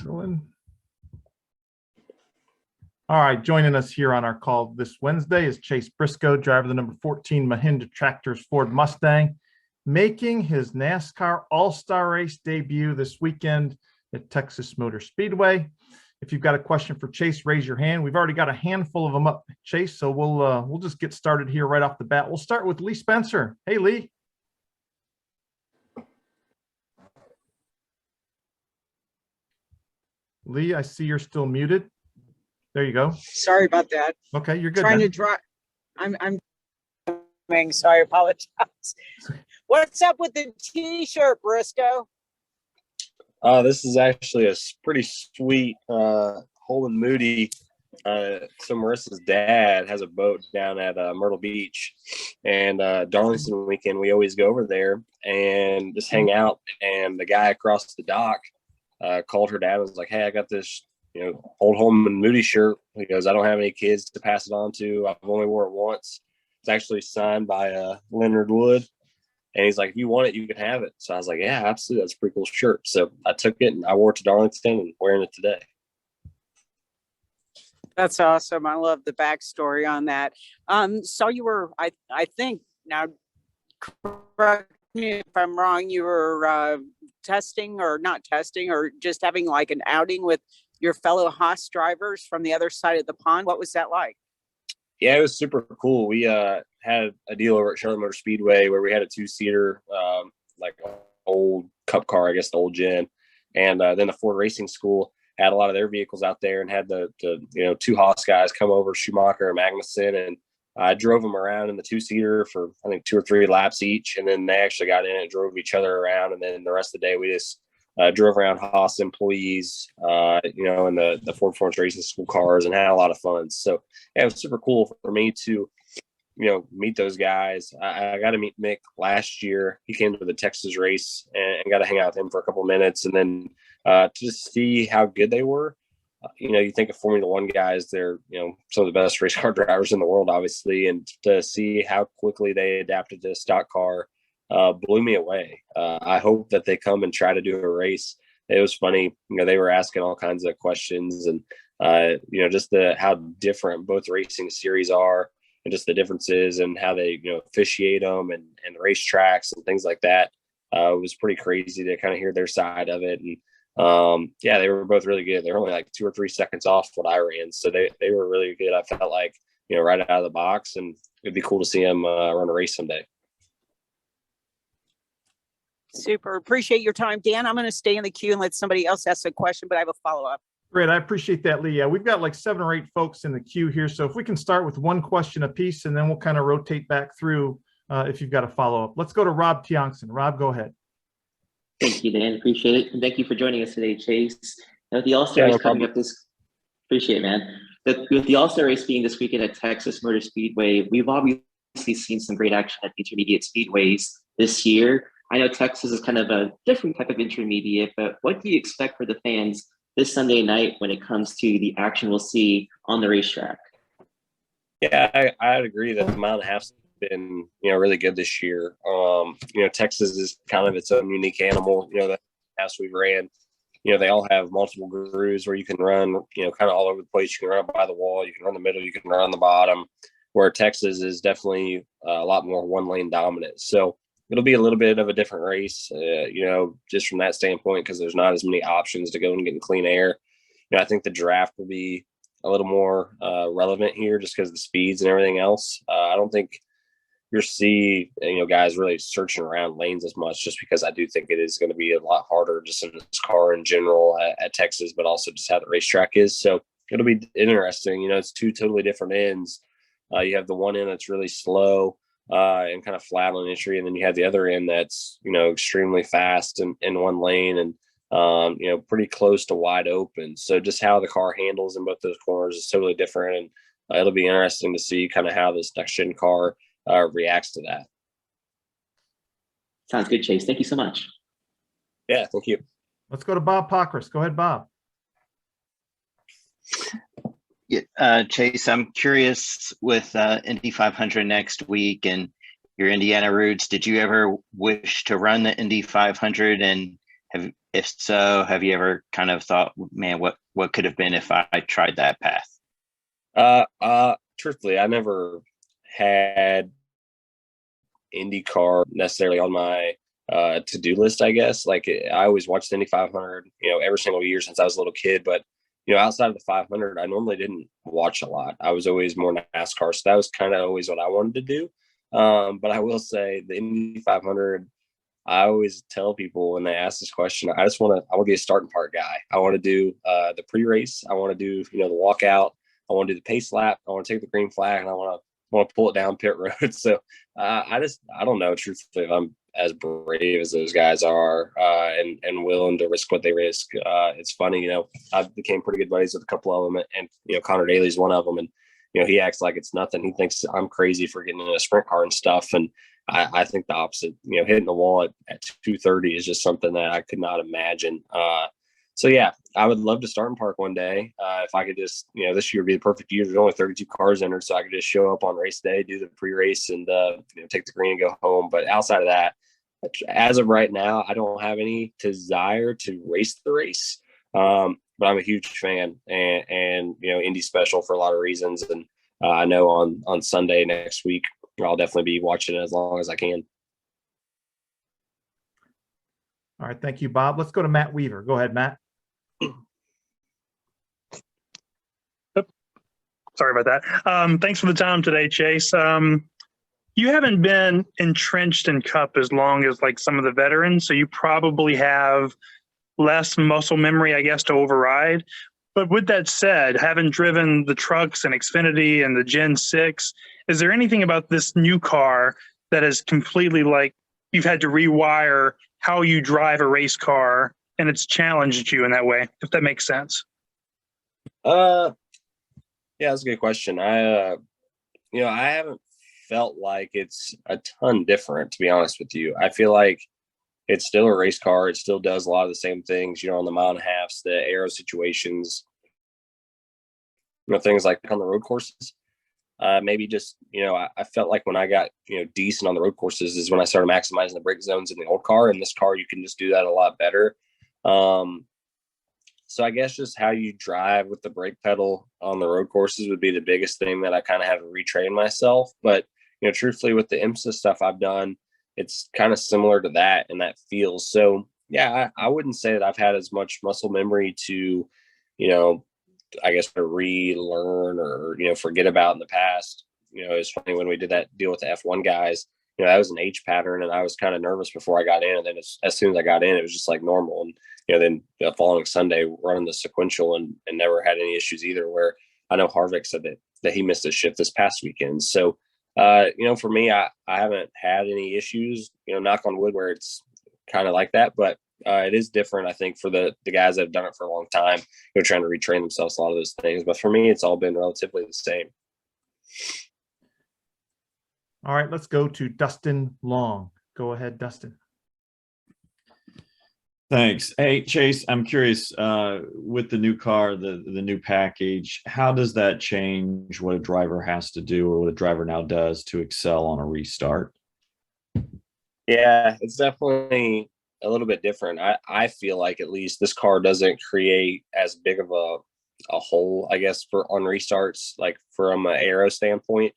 All right, joining us here on our call this Wednesday is Chase Briscoe, driver of the number 14 Mahindra Tractors Ford Mustang, making his NASCAR AllStar race debut this weekend at Texas Motor Speedway. If you've got a question for Chase, raise your hand. We've already got a handful of them up, Chase, so we'll just get started here right off the bat. We'll start with Lee Spencer. Hey, Lee. Lee, I see you're still muted. There you go. Sorry about that. Okay, you're good. Trying to drive. I'm so I apologize. What's up with the T-shirt, Briscoe? This is actually a pretty sweet Holden Moody. So Marissa's dad has a boat down at Myrtle Beach, and Darlington weekend we always go over there and just hang out. And the guy across the dock called her dad and was like, "Hey, I got this, old Holden Moody shirt." He goes, "I don't have any kids to pass it on to. I've only wore it once. It's actually signed by Leonard Wood." And he's like, "If you want it, you can have it." So I was like, "Yeah, absolutely. That's a pretty cool shirt." So I took it and I wore it to Darlington and wearing it today. That's awesome. I love the backstory on that. So you were, I think, now correct me if I'm wrong, you were testing or not testing or just having like an outing with your fellow Haas drivers from the other side of the pond. What was that like? Yeah, it was super cool. We had a deal over at Charlotte Motor Speedway where we had a two-seater, like old Cup car, I guess, the old gen. And then the Ford Racing School had a lot of their vehicles out there and had the two Haas guys come over, Schumacher and Magnussen. And I drove them around in the two-seater for, I think, 2 or 3 laps each. And then they actually got in and drove each other around. And then the rest of the day, we just drove around Haas employees, in the Ford Performance Racing School cars and had a lot of fun. So yeah, it was super cool for me to, meet those guys. I got to meet Mick last year. He came to the Texas race and got to hang out with him for a couple of minutes. And then to just see how good they were. You think of Formula One guys, they're, some of the best race car drivers in the world, obviously. And to see how quickly they adapted to a stock car blew me away. I hope that they come and try to do a race. It was funny. They were asking all kinds of questions and, just how different both racing series are and just the differences and how they, officiate them and the racetracks and things like that. It was pretty crazy to kind of hear their side of it. And they were both really good. They were only like 2 or 3 seconds off what I ran. So they were really good. I felt like, right out of the box, and it'd be cool to see them run a race someday. Super. Appreciate your time, Dan. I'm going to stay in the queue and let somebody else ask a question, but I have a follow-up. Great. I appreciate that, Lee. We've got like 7 or 8 folks in the queue here. So if we can start with one question apiece, and then we'll kind of rotate back through if you've got a follow-up. Let's go to Rob Tiongson. Rob, go ahead. Thank you, Dan. Appreciate it. And thank you for joining us today, Chase. Now, the All-Star race coming up appreciate it, man. With the All-Star race being this weekend at Texas Motor Speedway, we've obviously seen some great action at intermediate speedways this year. I know Texas is kind of a different type of intermediate, but what do you expect for the fans this Sunday night when it comes to the action we'll see on the racetrack? Yeah, I'd agree that the mile and a half's been, really good this year. Texas is kind of its own unique animal. The halves we've ran, they all have multiple grooves where you can run, kind of all over the place. You can run up by the wall, you can run the middle, you can run the bottom, where Texas is definitely a lot more one-lane dominant. So it'll be a little bit of a different race, just from that standpoint, because there's not as many options to go and get in clean air. I think the draft will be a little more relevant here just because of the speeds and everything else. I don't think you'll see, guys really searching around lanes as much, just because I do think it is going to be a lot harder just in this car in general at Texas, but also just how the racetrack is. So it'll be interesting. It's 2 totally different ends. You have the one end that's really slow and kind of flat on entry, and then you have the other end that's extremely fast in one lane and pretty close to wide open. So just how the car handles in both those corners is totally different, and it'll be interesting to see kind of how this next gen car reacts to that. Sounds good, Chase. Thank you so much. Yeah, thank you. Let's go to Bob Pockris. Go ahead, Bob. Yeah, Chase, I'm curious with Indy 500 next week and your Indiana roots, did you ever wish to run the Indy 500? And If so, have you ever kind of thought, man, what could have been if I tried that path? Truthfully, I never had IndyCar necessarily on my to-do list, I guess. Like I always watched Indy 500, every single year since I was a little kid. But, outside of the 500, I normally didn't watch a lot. I was always more NASCAR. So that was kind of always what I wanted to do. But I will say the Indy 500, I always tell people when they ask this question, I want to be a starting part guy. I want to do the pre-race. I want to do, the walkout. I want to do the pace lap. I want to take the green flag, and I want to pull it down pit road. So I don't know, truthfully, if I'm as brave as those guys are and willing to risk what they risk. It's funny, I became pretty good buddies with a couple of them, and Connor Daly's one of them, and he acts like it's nothing. He thinks I'm crazy for getting in a sprint car and stuff, and I think the opposite. Hitting the wall at 230 is just something that I could not imagine. So yeah, I would love to start in park one day. If I could just, this year would be the perfect year. There's only 32 cars entered, so I could just show up on race day, do the pre-race, and take the green and go home. But outside of that, as of right now, I don't have any desire to race the race. But I'm a huge fan, and Indy's special for a lot of reasons. And I know on Sunday next week, I'll definitely be watching it as long as I can. All right, thank you, Bob. Let's go to Matt Weaver. Go ahead, Matt. Sorry about that. Thanks for the time today, Chase. You haven't been entrenched in Cup as long as like some of the veterans, so you probably have less muscle memory, I guess, to override. But with that said, having driven the trucks and Xfinity and the Gen 6, is there anything about this new car that is completely like you've had to rewire how you drive a race car and it's challenged you in that way, if that makes sense? Yeah, that's a good question. I haven't felt like it's a ton different, to be honest with you. I feel like it's still a race car. It still does a lot of the same things, on the mile and a halves, the aero situations, things like on the road courses. Maybe just, I felt like when I got, decent on the road courses is when I started maximizing the brake zones in the old car. In this car, you can just do that a lot better. So I guess just how you drive with the brake pedal on the road courses would be the biggest thing that I kind of have to retrain myself. But, truthfully, with the IMSA stuff I've done, it's kind of similar to that and that feels. So, yeah, I wouldn't say that I've had as much muscle memory to, I guess to relearn or, forget about in the past. It's funny when we did that deal with the F1 guys, that was an H pattern and I was kind of nervous before I got in. And then as soon as I got in, it was just like normal. And, then the following Sunday running the sequential and never had any issues either, where I know Harvick said that he missed his shift this past weekend. So, for me, I haven't had any issues, knock on wood, where it's kind of like that, but it is different, I think, for the guys that have done it for a long time, trying to retrain themselves, a lot of those things. But for me, it's all been relatively the same. All right, let's go to Dustin Long. Go ahead, Dustin. Thanks. Hey, Chase, I'm curious, with the new car, the new package, how does that change what a driver has to do or what a driver now does to excel on a restart? Yeah, it's definitely a little bit different. I feel like at least this car doesn't create as big of a hole, I guess, on restarts, like from an aero standpoint.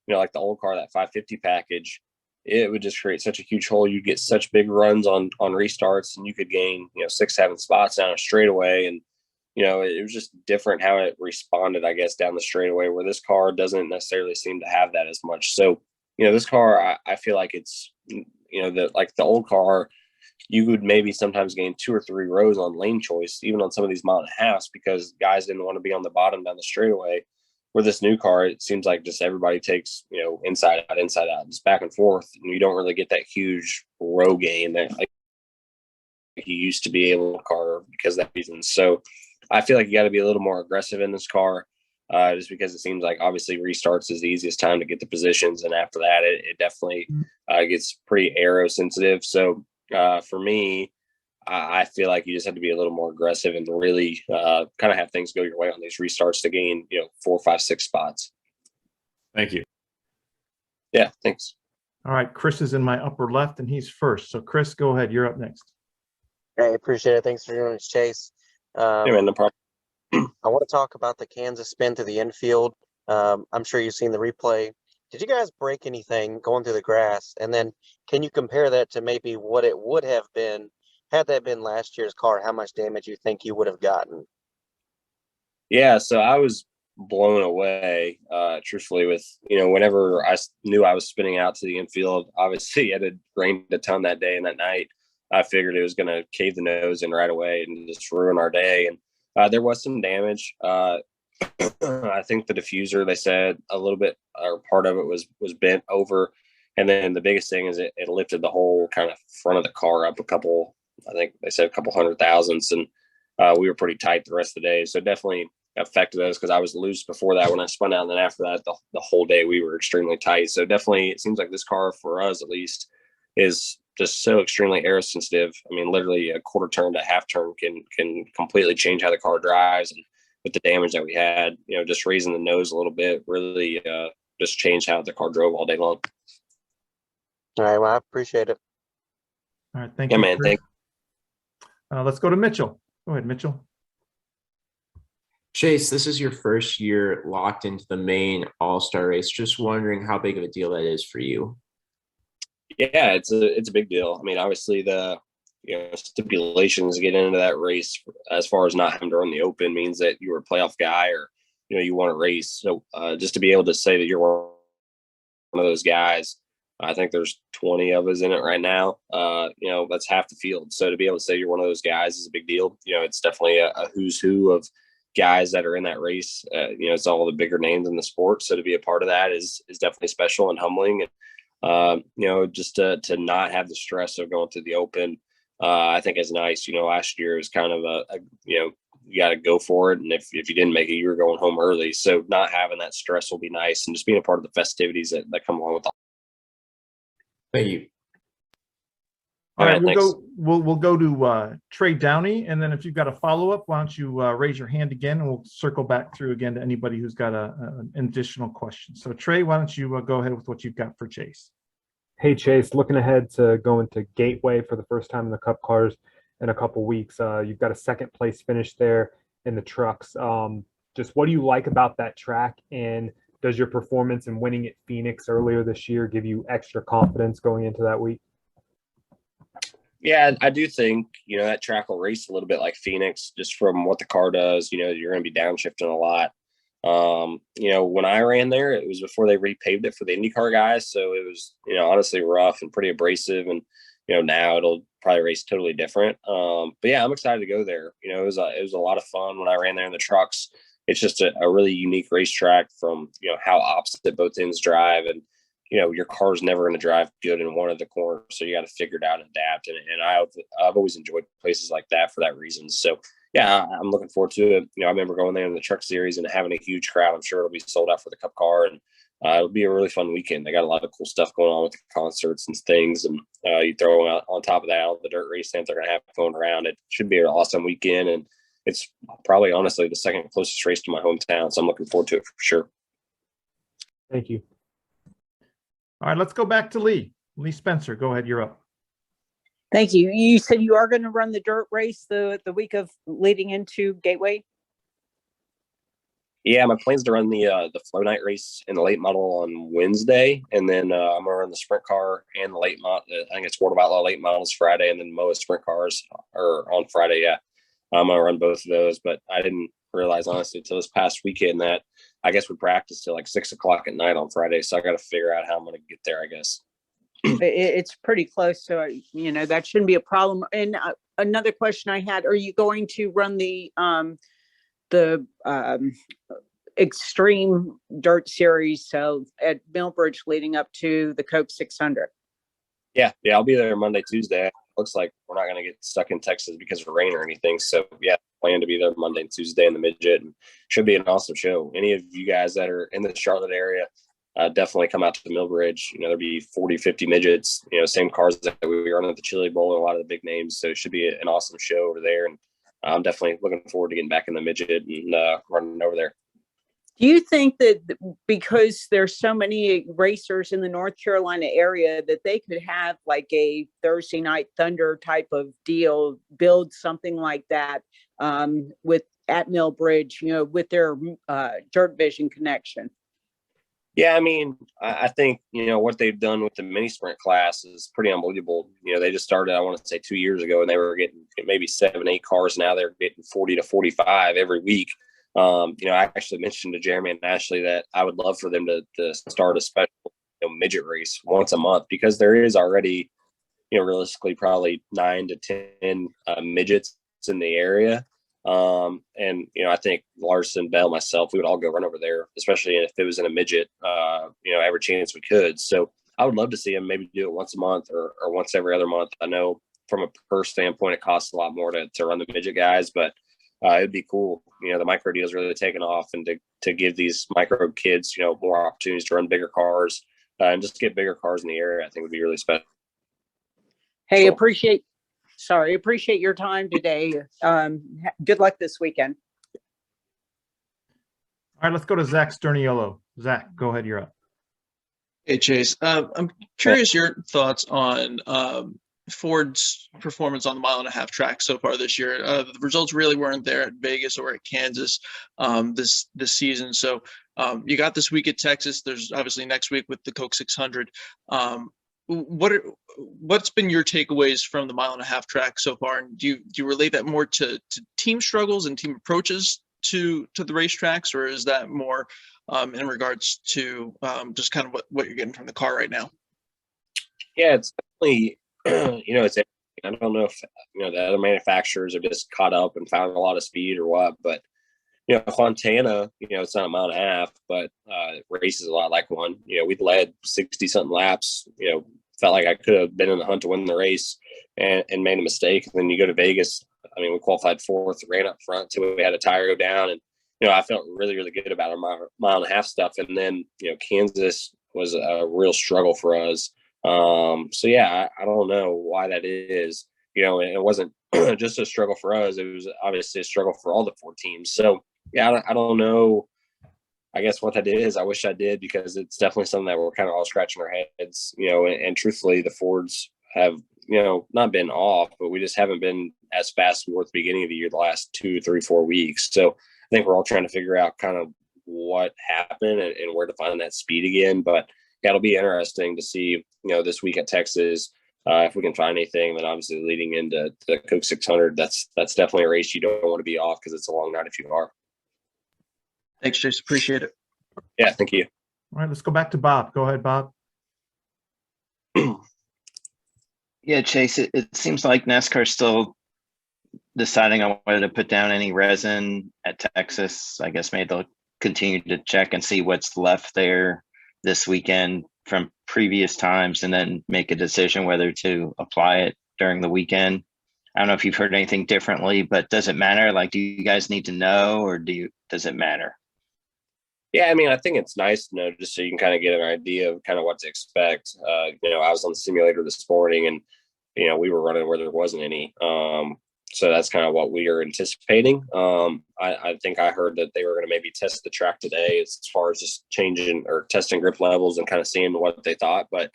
Like the old car, that 550 package, it would just create such a huge hole. You'd get such big runs on restarts, and you could gain 6-7 spots down a straightaway. And it was just different how it responded, I guess, down the straightaway, where this car doesn't necessarily seem to have that as much. So this car, I feel like it's like the old car, you would maybe sometimes gain 2 or 3 rows on lane choice, even on some of these mile and a halves, because guys didn't want to be on the bottom down the straightaway. Where this new car, it seems like just everybody takes, inside out, just back and forth. And you don't really get that huge row gain that like you used to be able to car because of that reason. So I feel like you got to be a little more aggressive in this car, just because it seems like obviously restarts is the easiest time to get the positions. And after that, it definitely gets pretty aero sensitive. So for me, I feel like you just have to be a little more aggressive and really kind of have things go your way on these restarts to gain, 4, 5, 6 spots. Thank you. Yeah, thanks. All right, Chris is in my upper left and he's first. So Chris, go ahead. You're up next. I appreciate it. Thanks for joining us, Chase. Yeah, man, no problem. I want to talk about the Kansas spin to the infield. I'm sure you've seen the replay. Did you guys break anything going through the grass? And then can you compare that to maybe what it would have been had that been last year's car? How much damage you think you would have gotten? Yeah, so I was blown away, truthfully, with, whenever I knew I was spinning out to the infield. Obviously, it had rained a ton that day and that night. I figured it was going to cave the nose in right away and just ruin our day. And there was some damage. I think the diffuser, they said a little bit, or part of it was bent over. And then the biggest thing is it lifted the whole kind of front of the car up I think they said a couple hundred thousandths. And we were pretty tight the rest of the day. So definitely affected us because I was loose before that when I spun out. And then after that, the whole day we were extremely tight. So definitely it seems like this car, for us at least, is just so extremely air sensitive. I mean, literally a quarter turn to half turn can completely change how the car drives. And with the damage that we had, just raising the nose a little bit really just changed how the car drove all day long. All right. Well, I appreciate it. All right. Thank Yeah, you. man. Chris. Let's go to Mitchell. Go ahead, Mitchell. Chase, this is your first year locked into the main All-Star race. Just wondering how big of a deal that is for you. Yeah, it's a big deal. I mean, obviously the stipulations get into that race as far as not having to run the open means that you're a playoff guy or you want to race. So just to be able to say that you're one of those guys, I think there's 20 of us in it right now. That's half the field. So to be able to say you're one of those guys is a big deal. It's definitely a who's who of guys that are in that race. It's all the bigger names in the sport. So to be a part of that is definitely special and humbling. And just to not have the stress of going through the open, I think is nice. Last year was kind of you got to go for it. And if you didn't make it, you were going home early. So not having that stress will be nice. And just being a part of the festivities that come along with all. Thank you. All right, thanks. We'll go to Trey Downey, and then if you've got a follow-up, why don't you raise your hand again, and we'll circle back through again to anybody who's got an additional question. So Trey, why don't you go ahead with what you've got for Chase? Hey Chase, looking ahead to going to Gateway for the first time in the Cup cars in a couple weeks. You've got a second place finish there in the trucks. Just what do you like about that track, and does your performance in winning at Phoenix earlier this year give you extra confidence going into that week? Yeah, I do think, that track will race a little bit like Phoenix, just from what the car does. You're going to be downshifting a lot. When I ran there, it was before they repaved it for the IndyCar guys. So it was, honestly rough and pretty abrasive. And, now it'll probably race totally different. But yeah, I'm excited to go there. It was a lot of fun when I ran there in the trucks. It's just a really unique racetrack from, how opposite both ends drive. And, your car's never going to drive good in one of the corners. So you got to figure it out and adapt. And I've always enjoyed places like that for that reason. So yeah, I'm looking forward to it. I remember going there in the truck series and having a huge crowd. I'm sure it'll be sold out for the Cup car, and it'll be a really fun weekend. They got a lot of cool stuff going on with the concerts and things. And you throw out on top of that, all the dirt race things they're going to have going around. It should be an awesome weekend. And it's probably honestly the second closest race to my hometown. So I'm looking forward to it for sure. Thank you. All right, let's go back to Lee. Lee Spencer, go ahead. You're up. Thank you. You said you are going to run the dirt race the week of leading into Gateway? Yeah, my plan's to run the flow night race in the late model on Wednesday, and then I'm gonna run the sprint car and the late model. I think it's World of Outlaw late models Friday, and then MOA sprint cars are on Friday. Yeah, I'm gonna run both of those, but I didn't realize honestly until this past weekend that I guess we practiced till like 6 o'clock at night on Friday, so I got to figure out how I'm gonna get there, I guess. It's pretty close, so that shouldn't be a problem. And another question I had: are you going to run the extreme dirt series, so at Millbridge leading up to the Coke 600? Yeah, I'll be there Monday, Tuesday. Looks like we're not going to get stuck in Texas because of rain or anything. So yeah, plan to be there Monday and Tuesday in the midget, and should be an awesome show. Any of you guys that are in the Charlotte area, definitely come out to the Millbridge. There'll be 40, 50 midgets, same cars that we run at the Chili Bowl and a lot of the big names. So it should be an awesome show over there. And I'm definitely looking forward to getting back in the midget and running over there. Do you think that because there's so many racers in the North Carolina area that they could have like a Thursday Night Thunder type of deal, build something like that with at Millbridge, with their Dirt Vision connection? Yeah, I mean, I think, what they've done with the mini sprint class is pretty unbelievable. They just started, I want to say 2 years ago, and they were getting maybe 7, 8 cars. Now they're getting 40 to 45 every week. I actually mentioned to Jeremy and Ashley that I would love for them to start a special midget race once a month, because there is already, realistically probably 9 to 10 midgets in the area. I think Larson, Bell, myself, we would all go run over there, especially if it was in a midget, every chance we could. So I would love to see them maybe do it once a month or once every other month. I know from a per standpoint, it costs a lot more to run the midget guys, but it'd be cool. The micro deal is really taking off, and to give these micro kids, more opportunities to run bigger cars and just get bigger cars in the area, I think would be really special. Hey, appreciate your time today. Good luck this weekend. All right, let's go to Zach Sterniolo. Zach, go ahead. You're up. Hey, Chase. I'm curious your thoughts on Ford's performance on the 1.5 mile track so far this year. The results really weren't there at Vegas or at Kansas this season. So you got this week at Texas. There's obviously next week with the Coke 600. What's been your takeaways from the 1.5 mile track so far? And do you relate that more to team struggles and team approaches to the racetracks, or is that more in regards to just kind of what you're getting from the car right now? Yeah, it's definitely, it's, I don't know if, the other manufacturers have just caught up and found a lot of speed or what, but, Fontana, it's not 1.5 miles, but races a lot like one. We'd led 60 something laps, felt like I could have been in the hunt to win the race and made a mistake. And then you go to Vegas. I mean, we qualified 4th, ran up front till we had a tire go down. And, I felt really, really good about our 1.5 mile stuff. And then, Kansas was a real struggle for us. So yeah, I don't know why that is. It wasn't just a struggle for us. It was obviously a struggle for all the 4 teams. So yeah, I don't know. I guess what that is, I wish I did, because it's definitely something that we're kind of all scratching our heads, and truthfully, the Fords have, not been off, but we just haven't been as fast as we were at the beginning of the year, the last 2, 3, 4 weeks. So I think we're all trying to figure out kind of what happened and where to find that speed again. But yeah, it'll be interesting to see, this week at Texas, if we can find anything. Then obviously leading into the Coke 600, that's definitely a race you don't want to be off, because it's a long night if you are. Thanks, Chase. Appreciate it. Yeah, thank you. All right, let's go back to Bob. Go ahead, Bob. Yeah, Chase, it seems like NASCAR is still deciding on whether to put down any resin at Texas. I guess maybe they'll continue to check and see what's left there this weekend from previous times, and then make a decision whether to apply it during the weekend. I don't know if you've heard anything differently, but does it matter? Like, do you guys need to know, or does it matter? Yeah, I mean, I think it's nice to know, just so you can kind of get an idea of kind of what to expect. I was on the simulator this morning, and, we were running where there wasn't any. So that's kind of what we are anticipating. I think I heard that they were going to maybe test the track today as far as just changing or testing grip levels and kind of seeing what they thought. But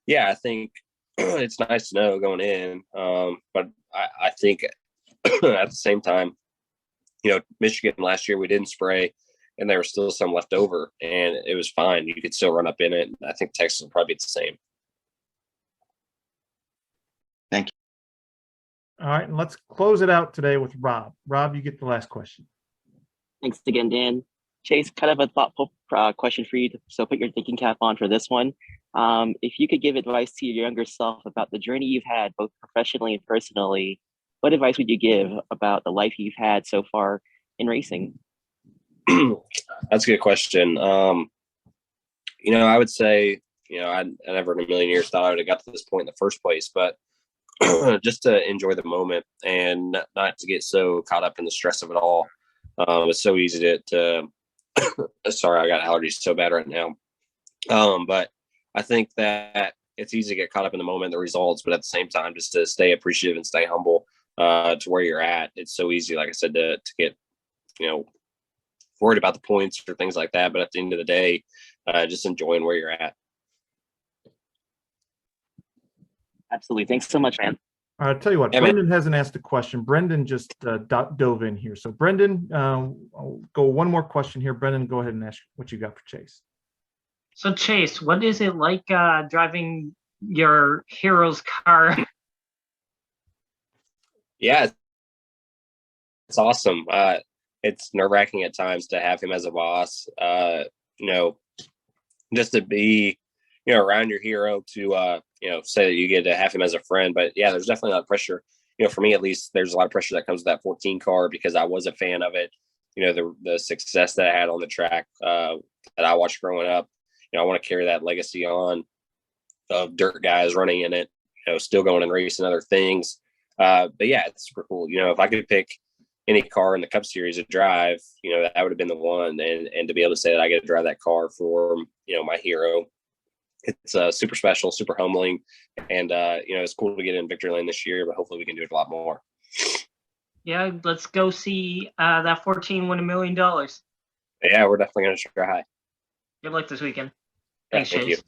yeah, I think it's nice to know going in. But I think at the same time, Michigan last year, we didn't spray, and there was still some left over, and it was fine. You could still run up in it. I think Texas will probably be the same. Thank you. All right, and let's close it out today with Rob. Rob, you get the last question. Thanks again, Dan. Chase, kind of a thoughtful question for you. So put your thinking cap on for this one. If you could give advice to your younger self about the journey you've had, both professionally and personally, what advice would you give about the life you've had so far in racing? That's a good question. I would say, I never in a million years thought I would have got to this point in the first place, but just to enjoy the moment and not to get so caught up in the stress of it all. It's so easy to sorry, I got allergies so bad right now. But I think that it's easy to get caught up in the moment, the results, but at the same time, just to stay appreciative and stay humble to where you're at. It's so easy, like I said, to get, worried about the points or things like that. But at the end of the day, just enjoying where you're at. Absolutely. Thanks so much, man. I'll tell you what, Yeah, Brendan hasn't asked a question. Brendan just dove in here. So Brendan, I'll go one more question here. Brendan, go ahead and ask what you got for Chase. So Chase, what is it like driving your hero's car? Yeah, it's awesome. It's nerve-wracking at times to have him as a boss. Just to be, around your hero, to say that you get to have him as a friend. But yeah, there's definitely a lot of pressure. For me at least, there's a lot of pressure that comes with that 14 car because I was a fan of it. The success that I had on the track that I watched growing up. I want to carry that legacy on of dirt guys running in it. Still going and racing other things. But yeah, it's super cool. If I could pick any car in the Cup Series to drive, that would have been the one. And to be able to say that I get to drive that car for, my hero, it's super special, super humbling. And, it's cool to get in victory lane this year, but hopefully we can do it a lot more. Yeah, let's go see that 14 win $1 million. Yeah, we're definitely going to try. Good luck this weekend. Yeah, Thanks, thank Chase. you.